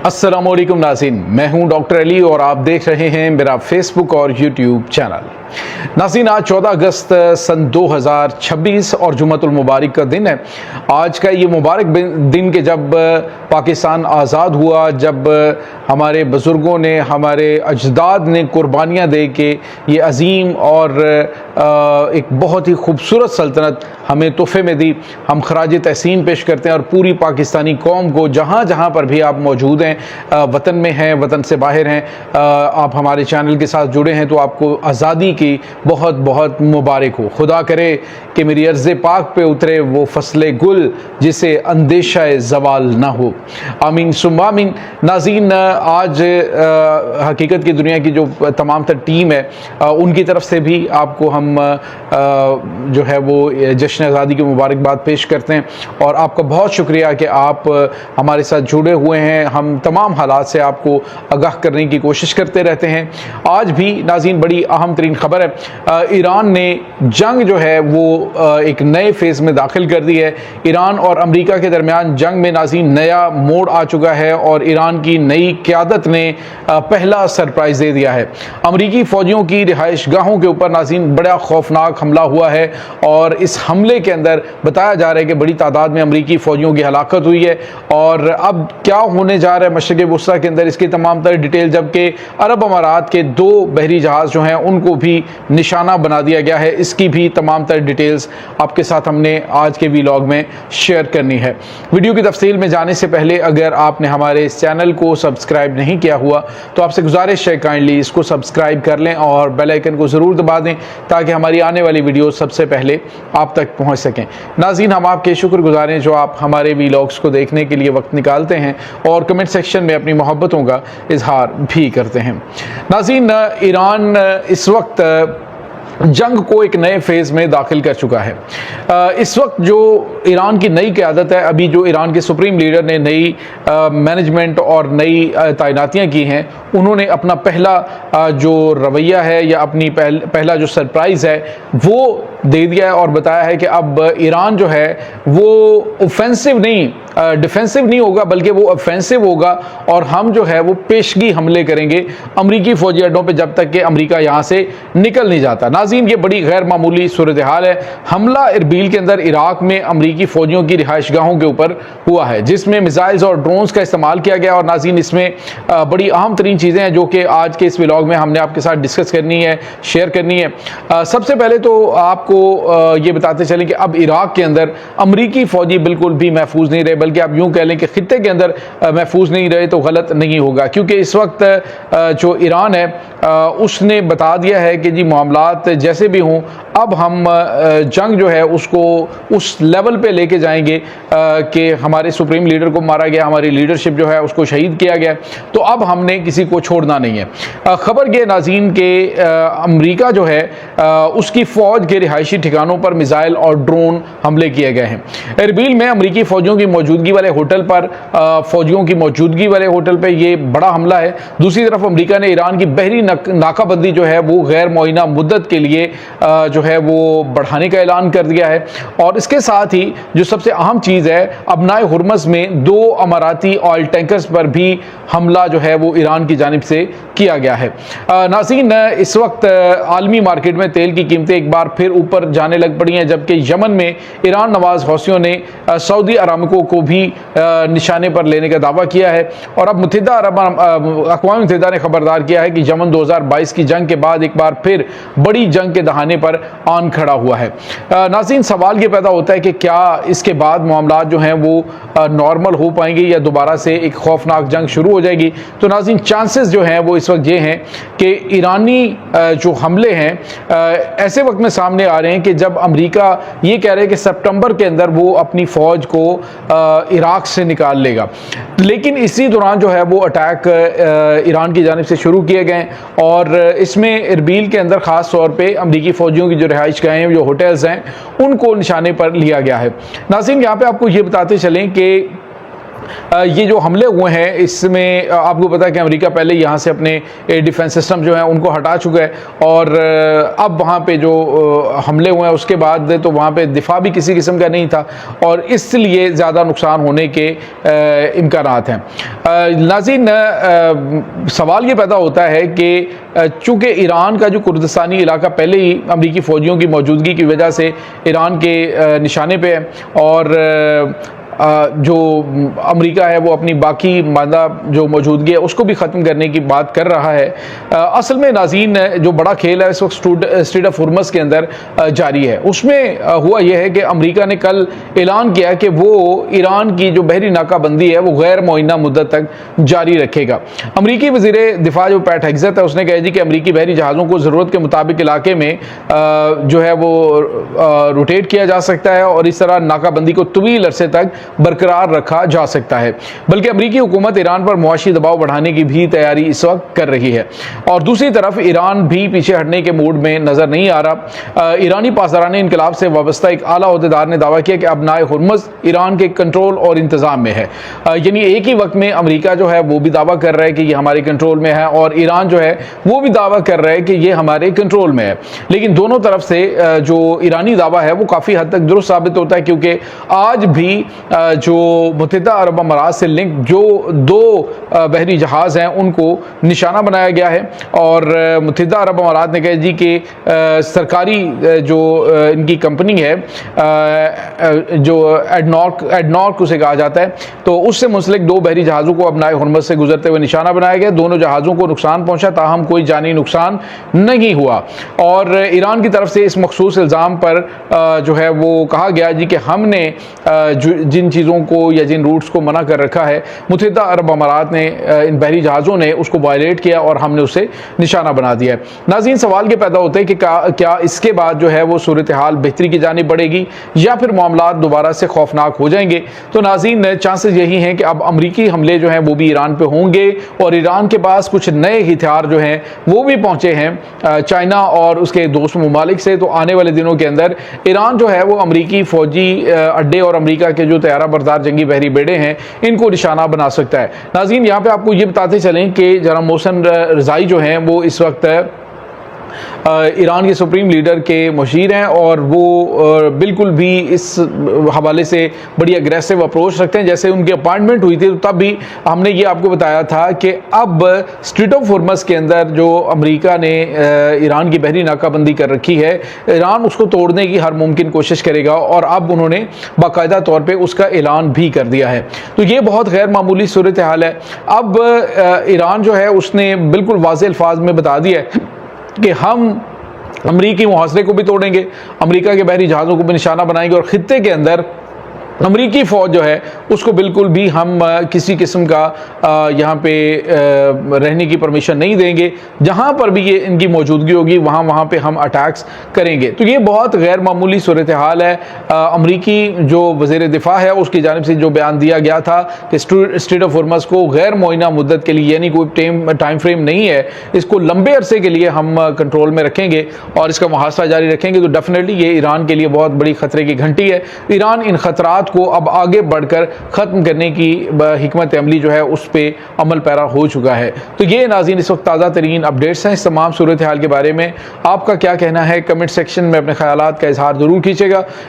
अस्सलामुअलैकुम नाज़रीन, मैं हूं डॉक्टर अली और आप देख रहे हैं मेरा फेसबुक और यूट्यूब चैनल। नाज़रीन, आज 14 अगस्त सन 2026 और जुम्मतुल मुबारक का दिन है। आज का ये मुबारक दिन के जब पाकिस्तान आज़ाद हुआ, जब हमारे बुज़ुर्गों ने, हमारे अजदाद ने कुर्बानियाँ दे के ये अजीम और एक बहुत ही खूबसूरत सल्तनत हमें तोहफे में दी। हम खराज तहसीन पेश करते हैं और पूरी पाकिस्तानी कौम को, जहाँ जहाँ पर भी आप मौजूद हैं, वतन में हैं, वतन से बाहर हैं, आप हमारे चैनल के साथ जुड़े हैं, तो आपको आज़ादी की बहुत बहुत मुबारक हो। खुदा करे कि मेरी अर्ज़ पाक पे उतरे वो फसले गुल जिसे अंदेशा ज़वाल ना हो। आमीन सुम्मा आमीन। नाज़रीन, आज हकीकत की दुनिया की जो तमाम तर टीम है, उनकी तरफ से भी आपको हम जो है वो जश्न आज़ादी की मुबारकबाद पेश करते हैं और आपका बहुत शुक्रिया कि आप हमारे साथ जुड़े हुए हैं। हम तमाम हालात से आपको आगाह करने की कोशिश करते रहते हैं। आज भी नाज़रीन बड़ी अहम तरीन खबर है, ईरान ने जंग जो है वो एक नए फेज़ में दाखिल कर दी है। ईरान और अमेरिका के दरमियान जंग में नाज़रीन नया मोड़ आ चुका है और ईरान की नई क़यादत ने पहला सरप्राइज़ दे दिया है। अमरीकी फ़ौजियों की रिहाइश गाहों के ऊपर नाज़रीन बड़ा खौफनाक हमला हुआ है और इस हमले के अंदर बताया जा रहा है कि बड़ी तादाद में अमरीकी फ़ौजियों की हलाकत हुई है। और अब क्या होने जा रहा है मशरिक़ वुस्ता के अंदर, इसकी तमाम तरह डिटेल, जबकि अरब अमारात के 2 बहरी जहाज़ जो हैं उनको भी निशाना बना दिया गया है, इसकी भी तमाम तरह डिटेल्स आपके साथ हमने आज के व्लॉग में शेयर करनी है। वीडियो की तफसील में जाने से पहले अगर आपने हमारे इस चैनल को सब्सक्राइब नहीं किया हुआ तो आपसे गुजारिश है काइंडली इसको सब्सक्राइब कर लें और बेल आइकन को ज़रूर दबा दें ताकि हमारी आने वाली वीडियो सबसे पहले आप तक पहुँच सकें। नाज़रीन, हम आपके शुक्रगुजार हैं जो आप हमारे व्लॉग्स को देखने के लिए वक्त निकालते हैं और कमेंट सेक्शन में अपनी मोहब्बतों का इजहार भी करते हैं। नाज़रीन, ईरान इस वक्त जंग को एक नए फेज़ में दाखिल कर चुका है। इस वक्त जो ईरान की नई क़यादत है, अभी जो ईरान के सुप्रीम लीडर ने नई मैनेजमेंट और नई तैनातियाँ की हैं, उन्होंने अपना पहला जो रवैया है या अपनी पहला जो सरप्राइज़ है वो दे दिया है और बताया है कि अब ईरान जो है वो ऑफेंसिव नहीं, डिफेंसिव नहीं होगा, बल्कि वो ऑफेंसिव होगा और हम जो है वो पेशगी हमले करेंगे अमरीकी फ़ौजी अड्डों पे जब तक कि अमरीका यहाँ से निकल नहीं जाता। नाज़रीन, ये बड़ी गैर मामूली सूरत हाल है। हमला इरबिल के अंदर इराक में अमरीकी फ़ौजियों की रिहाइश गाहों के ऊपर हुआ है जिसमें मिसाइल्स और ड्रोन्स का इस्तेमाल किया गया और नाज़रीन इसमें बड़ी अहम तरीन चीज़ें हैं जो कि आज के इस व्लॉग में हमने आपके साथ डिस्कस करनी है, शेयर करनी है। सबसे पहले तो आपको ये बताते चलें कि अब इराक के अंदर अमरीकी फ़ौजी बिल्कुल भी महफूज नहीं रहे, बल्कि आप यूँ कह लें कि खित्ते के अंदर महफूज नहीं रहे तो गलत नहीं होगा, क्योंकि इस वक्त जो ईरान है उसने बता दिया है कि जी मामलात जैसे भी हों, अब हम जंग जो है उसको उस लेवल पे लेके जाएंगे कि हमारे सुप्रीम लीडर को मारा गया, हमारी लीडरशिप जो है उसको शहीद किया गया, तो अब हमने किसी को छोड़ना नहीं है। खबर ये नाज़रीन के अमरीका जो है उसकी फ़ौज के रिहायशी ठिकानों पर मिसाइल और ड्रोन हमले किए गए हैं। इरबिल में अमरीकी फ़ौजियों की मौजूदगी वाले होटल पर, फ़ौजियों की मौजूदगी वाले होटल पर यह बड़ा हमला है। दूसरी तरफ अमरीका ने ईरान की बहरी नाकाबंदी जो है वो गैर मुअय्यना मुद्दत के लिए जो है वो बढ़ाने का ऐलान कर दिया है और इसके साथ ही जो सबसे अहम चीज़ है, अबनाए हुर्मज़ में 2 अमाराती ऑयल टैंकर्स पर भी हमला जो है वो ईरान की जानिब से किया गया है। नाज़रीन, इस वक्त आलमी मार्केट में तेल की कीमतें एक बार फिर ऊपर जाने लग पड़ी हैं, जबकि यमन में ईरान नवाज हौसियों ने सऊदी अरामको को भी निशाने पर लेने का दावा किया है और अब अक़वाम मुत्तहिदा ने खबरदार किया है कि यमन 2022 की जंग के बाद एक बार फिर बड़ी जंग के दहाने पर आन खड़ा हुआ है। नाज़रीन, सवाल ये पैदा होता है कि क्या इसके बाद मामलात जो हैं वो नॉर्मल हो पाएंगे या दोबारा से एक खौफनाक जंग शुरू हो जाएगी। तो नाज़रीन, चांसेस जो हैं वो इस वक्त ये हैं कि ईरानी जो हमले हैं ऐसे वक्त में सामने आ रहे हैं कि जब अमेरिका ये कह रहे हैं कि सितंबर के अंदर वो अपनी फ़ौज को इराक से निकाल लेगा, लेकिन इसी दौरान जो है वो अटैक ईरान की जानिब से शुरू किए गए और इसमें इरबिल के अंदर ख़ास तौर पे अमरीकी फ़ौजियों की जो रिहाइश गाहें हैं, जो होटल्स हैं, उनको निशाने पर लिया गया है। नाज़रीन, यहाँ पे आपको ये बताते चलें कि ये जो हमले हुए हैं इसमें आपको पता है कि अमेरिका पहले यहाँ से अपने एयर डिफेंस सिस्टम जो है उनको हटा चुका है और अब वहाँ पे जो हमले हुए हैं उसके बाद तो वहाँ पे दिफा भी किसी किस्म का नहीं था और इसलिए ज़्यादा नुकसान होने के इम्कानात हैं। नाज़रीन, सवाल ये पैदा होता है कि चूँकि ईरान का जो कुर्दिस्तानी इलाका पहले ही अमरीकी फ़ौजियों की मौजूदगी की वजह से ईरान के निशाने पे है और जो अमेरिका है वो अपनी बाकी मादा जो मौजूदगी है उसको भी ख़त्म करने की बात कर रहा है। असल में नाज़रीन जो बड़ा खेल है इस वक्त स्ट्रेट ऑफ होर्मुज़ के अंदर जारी है। उसमें हुआ यह है कि अमेरिका ने कल ऐलान किया कि वो ईरान की जो बहरी नाकाबंदी है वो गैर मुअय्यना मुद्दत तक जारी रखेगा। अमरीकी वज़ीर दिफा जो पैट हेग्सेथ है उसने कहा जी कि अमरीकी बहरी जहाज़ों को ज़रूरत के मुताबिक इलाके में जो है वो रोटेट किया जा सकता है और इस तरह नाकाबंदी को तवील अरसे तक बरकरार रखा जा सकता है। बल्कि अमरीकी हुकूमत ईरान पर मुआशी दबाव बढ़ाने की भी तैयारी इस वक्त कर रही है और दूसरी तरफ ईरान भी पीछे हटने के मूड में नजर नहीं आ रहा। ईरानी पासदारान इनकलाब से वाबस्ता एक आला ओहदेदार ने दावा किया कि अब नाए हुर्मुज़ ईरान के कंट्रोल और इंतजाम में है। यानी एक ही वक्त में अमरीका जो है वो भी दावा कर रहा है कि ये हमारे कंट्रोल में है और ईरान जो है वो भी दावा कर रहा है कि ये हमारे कंट्रोल में है। लेकिन दोनों तरफ से जो ईरानी दावा है वो काफ़ी हद तक दुरुस्त साबित होता है क्योंकि आज भी जो मुत्तहिदा अरब अमारात से लिंक जो दो बहरी जहाज़ हैं उनको निशाना बनाया गया है और मुत्तहिदा अरब अमारात ने कहा जी कि सरकारी जो इनकी कंपनी है जो एडनॉर्क उसे कहा जाता है तो उससे मुंसलिक दो बहरी जहाज़ों को अब नाए हुर्मुज़ से गुजरते हुए निशाना बनाया गया। दोनों जहाज़ों को नुकसान पहुंचा ताहम कोई जानी नुकसान नहीं हुआ और ईरान की तरफ से इस मखसूस इल्ज़ाम पर जो है वो कहा गया जी कि हमने जिन चीज़ों को या जिन रूट्स को मना कर रखा है मुत्तहिदा अरब अमारात ने इन बहरी जहाज़ों ने उसको वायलेट किया और हमने उसे निशाना बना दिया है। नाज़रीन, सवाल ये पैदा होता है कि क्या इसके बाद जो है वो सूरत हाल बेहतरी की जानिब बढ़ेगी या फिर मामला दोबारा से खौफनाक हो जाएंगे। तो नाज़रीन, चांसेस यही हैं कि अब अमरीकी हमले जो हैं वो भी ईरान पे होंगे और ईरान के पास कुछ नए हथियार जो हैं वो भी पहुँचे हैं चाइना और उसके दोस्त ममालिक से। तो आने वाले दिनों के अंदर ईरान जो है वो अमरीकी फ़ौजी अड्डे और अमरीका के जो तैयारा बरदार जंगी बहरी बेड़े हैं इनको निशाना बना सकता है। नाज़रीन, यहाँ पे आपको ये बताते चलें कि जनाब मोहसिन रज़ाई जो हैं वो इस वक्त ईरान के सुप्रीम लीडर के मुशीर हैं और वो बिल्कुल भी इस हवाले से बड़ी अग्रेसिव अप्रोच रखते हैं। जैसे उनकी अपॉइंटमेंट हुई थी तो तब भी हमने ये आपको बताया था कि अब स्ट्रेट ऑफ होर्मुज़ के अंदर जो अमेरिका ने ईरान की बहरी नाकाबंदी कर रखी है ईरान उसको तोड़ने की हर मुमकिन कोशिश करेगा और अब उन्होंने बाकायदा तौर पर उसका ऐलान भी कर दिया है। तो ये बहुत गैर मामूली सूरत हाल है। अब ईरान जो है उसने बिल्कुल वाज़ेह अल्फाज में बता दिया है कि हम अमरीकी मुहासरे को भी तोड़ेंगे, अमेरिका के बहरी जहाज़ों को भी निशाना बनाएंगे और खित्ते के अंदर अमरीकी फ़ौज जो है उसको बिल्कुल भी हम किसी किस्म का यहाँ पे रहने की परमिशन नहीं देंगे। जहाँ पर भी ये इनकी मौजूदगी होगी वहाँ पे हम अटैक्स करेंगे। तो ये बहुत गैर मामूली सूरत हाल है। अमरीकी जो वज़ीर दिफा है उसकी जानिब से जो बयान दिया गया था कि स्ट्रेट ऑफ होर्मुज़ को गैर मुअय्यना मुद्दत के लिए यानी कोई टाइम फ्रेम नहीं है, इसको लंबे अरसे के लिए हम कंट्रोल में रखेंगे और इसका मुहासरा जारी रखेंगे। तो डेफिनेटली ये ईरान के लिए बहुत बड़ी ख़तरे की घंटी है। ईरान इन ख़तरात को अब आगे बढ़कर ख़त्म करने की हिकमत अमली जो है उस पर अमल पैरा हो चुका है। तो ये नाज़रीन इस वक्त ताज़ा तरीन अपडेट्स हैं इस तमाम सूरत हाल के बारे में। आपका क्या कहना है कमेंट सेक्शन में अपने ख्यालात का इजहार ज़रूर कीजिएगा।